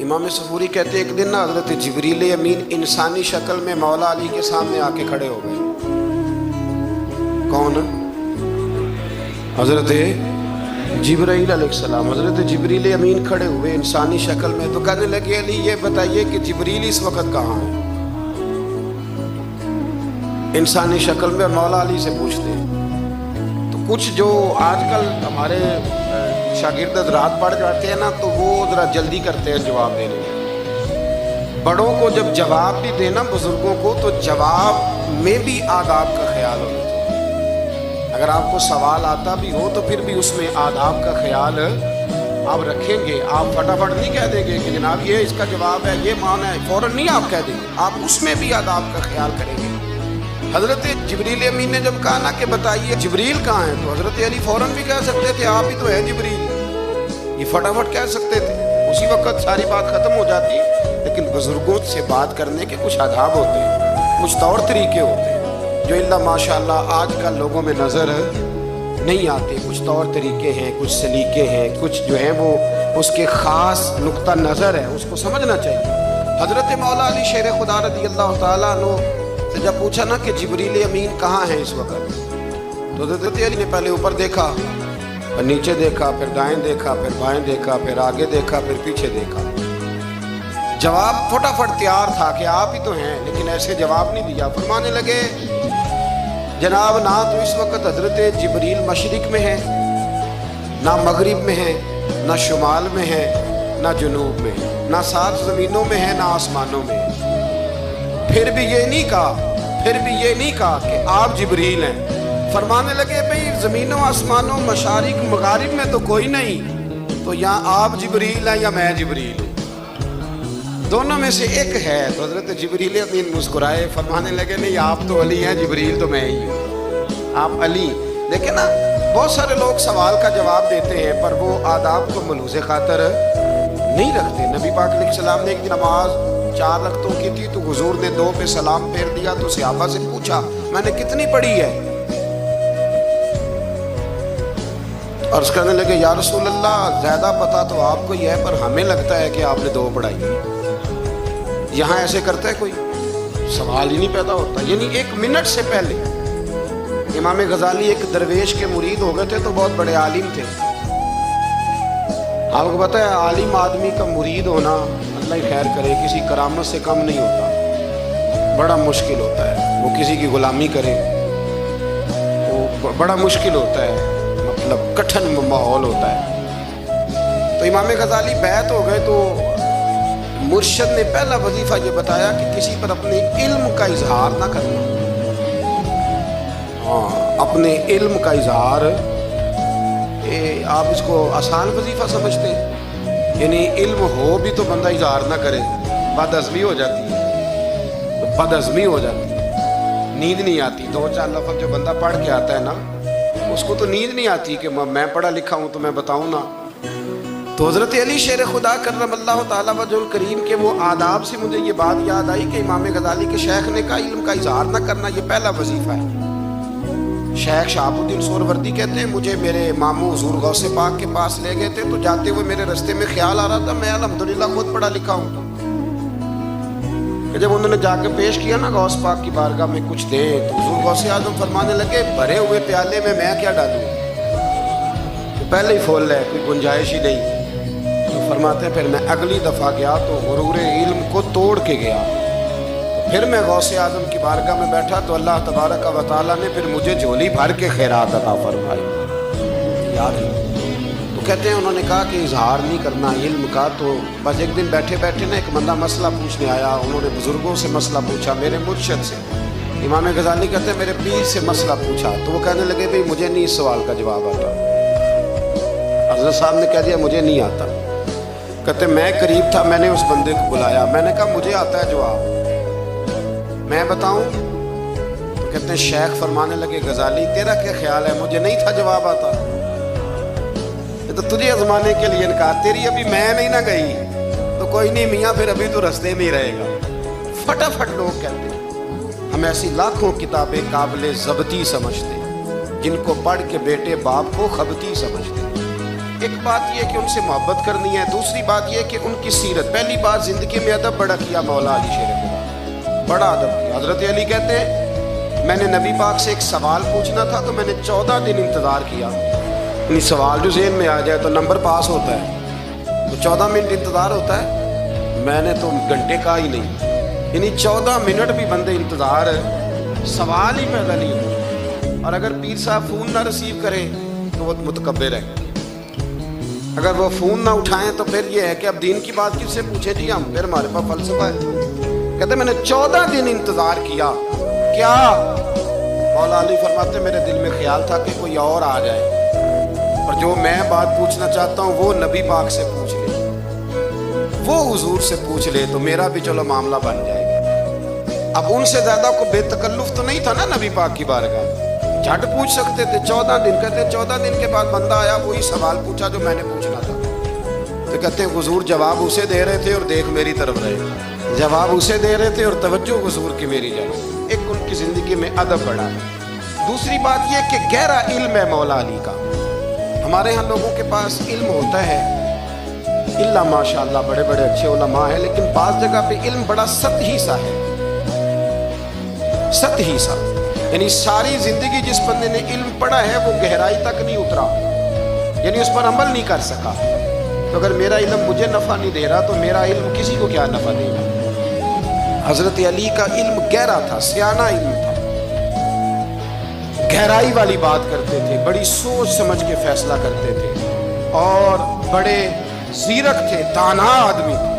امام صفوری کہتے ہیں ایک دن نا حضرت جبریل امین انسانی شکل میں مولا علی کے سامنے آ کے کھڑے ہو گئے۔ کون؟ حضرت جبرائیل علیہ السلام۔ حضرت جبریل امین کھڑے ہوئے انسانی شکل میں، تو کہنے لگے علی یہ بتائیے کہ جبریل اس وقت کہاں ہے؟ انسانی شکل میں، اور مولا علی سے پوچھتے ہیں۔ تو کچھ جو آج کل ہمارے شاگرد حضرات پڑھ جاتے ہیں نا، تو وہ ذرا جلدی کرتے ہیں جواب دینے میں۔ بڑوں کو جب جواب بھی دینا بزرگوں کو، تو جواب میں بھی آداب کا خیال ہونا چاہیے۔ اگر آپ کو سوال آتا بھی ہو تو پھر بھی اس میں آداب کا خیال آپ رکھیں گے۔ آپ فٹافٹ نہیں کہہ دیں گے کہ جناب یہ اس کا جواب ہے، یہ معنی ہے، فوراً نہیں آپ کہہ دیں گے، آپ اس میں بھی آداب کا خیال کریں گے۔ حضرت جبریل امین نے جب کہا نا کہ بتائیے جبریل کہاں ہے، تو حضرت علی فوراً بھی کہہ سکتے تھے آپ ہی تو ہیں جبریل، یہ فٹافٹ کہہ سکتے تھے، اسی وقت ساری بات ختم ہو جاتی۔ لیکن بزرگوں سے بات کرنے کے کچھ آداب ہوتے ہیں، کچھ طور طریقے ہوتے ہیں جو اللہ ماشاءاللہ آج کل لوگوں میں نظر نہیں آتے۔ کچھ طور طریقے ہیں، کچھ سلیقے ہیں، کچھ جو ہیں وہ اس کے خاص نقطہ نظر ہے، اس کو سمجھنا چاہیے۔ حضرت مولا علی شیر خدا رضی اللہ تعالیٰ عنہ سے جب پوچھا نا کہ جبریل امین کہاں ہے اس وقت، تو حضرت علی نے پہلے اوپر دیکھا، پھر نیچے دیکھا، پھر دائیں دیکھا، پھر بائیں دیکھا، پھر آگے دیکھا، پھر پیچھے دیکھا۔ جواب فٹافٹ تیار تھا کہ آپ ہی تو ہیں، لیکن ایسے جواب نہیں دیا۔ فرمانے لگے جناب نہ تو اس وقت حضرت جبریل مشرق میں ہے، نہ مغرب میں ہے، نہ شمال میں ہے، نہ جنوب میں ہے، نہ سات زمینوں میں ہے، نہ آسمانوں میں ہے۔ پھر بھی یہ نہیں کہا کہ آپ جبریل ہیں۔ فرمانے لگے بھئی زمینوں آسمانوں مشارق مغارب میں تو کوئی نہیں، تو یا آپ جبریل ہیں یا میں جبریل ہوں، دونوں میں سے ایک ہے۔ تو حضرت جبریل امین مسکرائے، فرمانے لگے نہیں آپ تو علی ہیں، جبریل تو میں ہی ہوں، آپ علی۔ لیکن نا بہت سارے لوگ سوال کا جواب دیتے ہیں پر وہ آداب کو ملحوظ خاطر نہیں رکھتے۔ نبی پاک علیہ السلام نے ایک نماز 4 رکعتوں کی تھی، تو حضور نے 2 پہ سلام پھیر دیا، تو صحابہ سے پوچھا میں نے کتنی پڑھی ہے؟ عرض کرنے لگے یا رسول اللہ زیادہ پتہ تو آپ کو ہی ہے، پر ہمیں لگتا ہے کہ آپ نے 2 پڑھائی۔ یہاں ایسے کرتا ہے کوئی؟ سوال ہی نہیں پیدا ہوتا۔ یعنی 1 منٹ سے پہلے امام غزالی ایک درویش کے مرید ہو گئے تھے، تو بہت بڑے عالم تھے۔ آپ کو پتہ ہے عالم آدمی کا مرید ہونا اللہ ہی خیر کرے کسی کرامت سے کم نہیں ہوتا، بڑا مشکل ہوتا ہے۔ وہ کسی کی غلامی کرے وہ بڑا مشکل ہوتا ہے، مطلب کٹھن ماحول ہوتا ہے۔ تو امام غزالی بیعت ہو گئے، تو مرشد نے پہلا وظیفہ یہ بتایا کہ کسی پر اپنے علم کا اظہار نہ کرنا۔ اپنے علم کا اظہار، آپ اس کو آسان وظیفہ سمجھتے ہیں؟ یعنی علم ہو بھی تو بندہ اظہار نہ کرے، بد ہضمی ہو جاتی ہے، بد ہضمی ہو جاتی ہے، نیند نہیں آتی۔ 2-4 لفظ جو بندہ پڑھ کے آتا ہے نا، اس کو تو نیند نہیں آتی کہ میں پڑھا لکھا ہوں تو میں بتاؤں نا۔ تو حضرت علی شیر خدا کرم اللہ تعالیٰ وجہ الکریم کے وہ آداب سے مجھے یہ بات یاد آئی کہ امام غزالی کے شیخ نے کہا علم کا اظہار نہ کرنا یہ پہلا وظیفہ ہے۔ شیخ شہاب الدین سہروردی کہتے ہیں مجھے میرے ماموں حضور غوث پاک کے پاس لے گئے تھے، تو جاتے ہوئے میرے رستے میں خیال آ رہا تھا میں الحمدللہ خود پڑھا لکھا ہوں، کہ جب انہوں نے جا کے پیش کیا نا غوث پاک کی بارگاہ میں کچھ دیں، تو حضور غوث اعظم فرمانے لگے بھرے ہوئے پیالے میں کیا ڈالوں، تو پہلے ہی فول ہے، کوئی گنجائش ہی نہیں۔ تو فرماتے ہیں پھر میں اگلی دفعہ گیا تو غرور علم کو توڑ کے گیا، پھر میں غوث اعظم کی بارگاہ میں بیٹھا تو اللہ تبارک و تعالیٰ نے پھر مجھے جھولی بھر کے خیرات عطا فرمائی۔ یاد ہے؟ تو کہتے ہیں انہوں نے کہا کہ اظہار نہیں کرنا علم کا۔ تو بس ایک دن بیٹھے بیٹھے نا ایک بندہ مسئلہ پوچھنے آیا، انہوں نے بزرگوں سے مسئلہ پوچھا، میرے مرشد سے۔ امام غزالی کہتے ہیں میرے پیر سے مسئلہ پوچھا، تو وہ کہنے لگے بھئی مجھے نہیں اس سوال کا جواب آتا۔ حضرت صاحب نے کہہ دیا مجھے نہیں آتا۔ کہتے میں قریب تھا، میں نے اس بندے کو بلایا، میں نے کہا مجھے آتا ہے جواب، میں بتاؤں؟ تو کہتے ہیں شیخ فرمانے لگے غزالی تیرا کیا خیال ہے مجھے نہیں تھا جواب آتا؟ تو تجھے آزمانے کے لیے انکار، تیری ابھی میں نہیں نہ گئی تو کوئی نہیں میاں، پھر ابھی تو رستے میں ہی رہے گا۔ فٹافٹ لوگ کہتے ہیں ہم ایسی لاکھوں کتابیں قابل ضبطی سمجھتے ہیں جن کو پڑھ کے بیٹے باپ کو خبتی سمجھتے ہیں۔ ایک بات یہ کہ ان سے محبت کرنی ہے، دوسری بات یہ کہ ان کی سیرت. پہلی بات زندگی میں ادب بڑا کیا مولا علی شیر خدا، بڑا ادب کیا. حضرت علی کہتے ہیں میں نے نبی پاک سے ایک سوال پوچھنا تھا تو میں نے 14 دن انتظار کیا. یعنی سوال جو ذہن میں آ جائے تو نمبر پاس ہوتا ہے، تو 14 منٹ انتظار ہوتا ہے، میں نے تو گھنٹے کا ہی نہیں. یعنی 14 منٹ بھی بندے انتظار، سوال ہی پیدا نہیں ہوتا. اور اگر پیر صاحب فون نہ ریسیو کرے تو وہ متکبر ہے، اگر وہ فون نہ اٹھائیں تو پھر یہ ہے کہ اب دین کی بات کس سے پوچھیں جی ہم، پھر ہمارے پاس فلسفہ ہے. کہتے میں نے 14 دن انتظار کیا. کیا؟ مولا علی فرماتے میرے دل میں خیال تھا کہ کوئی اور آ جائے اور جو میں بات پوچھنا چاہتا ہوں وہ نبی پاک سے پوچھ لے، وہ حضور سے پوچھ لے تو میرا بھی چلو معاملہ بن جائے گا. اب ان سے زیادہ کو بے تکلف تو نہیں تھا نا نبی پاک کی بارگاہ، جھٹ پوچھ سکتے تھے. 14 دن کہتے 14 دن کے بعد بندہ آیا، وہی سوال پوچھا جو میں نے پوچھنا تھا. تو کہتے ہیں حضور جواب اسے دے رہے تھے اور دیکھ میری طرف رہے، جواب اسے دے رہے تھے اور توجہ حضور کی میری جانب. ایک ان کی زندگی میں ادب بڑھا. دوسری بات یہ کہ گہرا علم ہے مولا علی کا. ہمارے ہاں لوگوں کے پاس علم ہوتا ہے اللہ ماشاء اللہ بڑے بڑے اچھے علماء ہیں، لیکن بعض جگہ پہ علم بڑا سطحی سا ہے، سطحی سا. یعنی ساری زندگی جس بندے نے علم پڑھا ہے وہ گہرائی تک نہیں اترا، یعنی اس پر عمل نہیں کر سکا. تو اگر میرا علم مجھے نفع نہیں دے رہا تو میرا علم کسی کو کیا نفع دے گا. حضرت علی کا علم گہرا تھا، سیانہ علم تھا، گہرائی والی بات کرتے تھے، بڑی سوچ سمجھ کے فیصلہ کرتے تھے اور بڑے زیرک تھے، دانا آدمی تھے.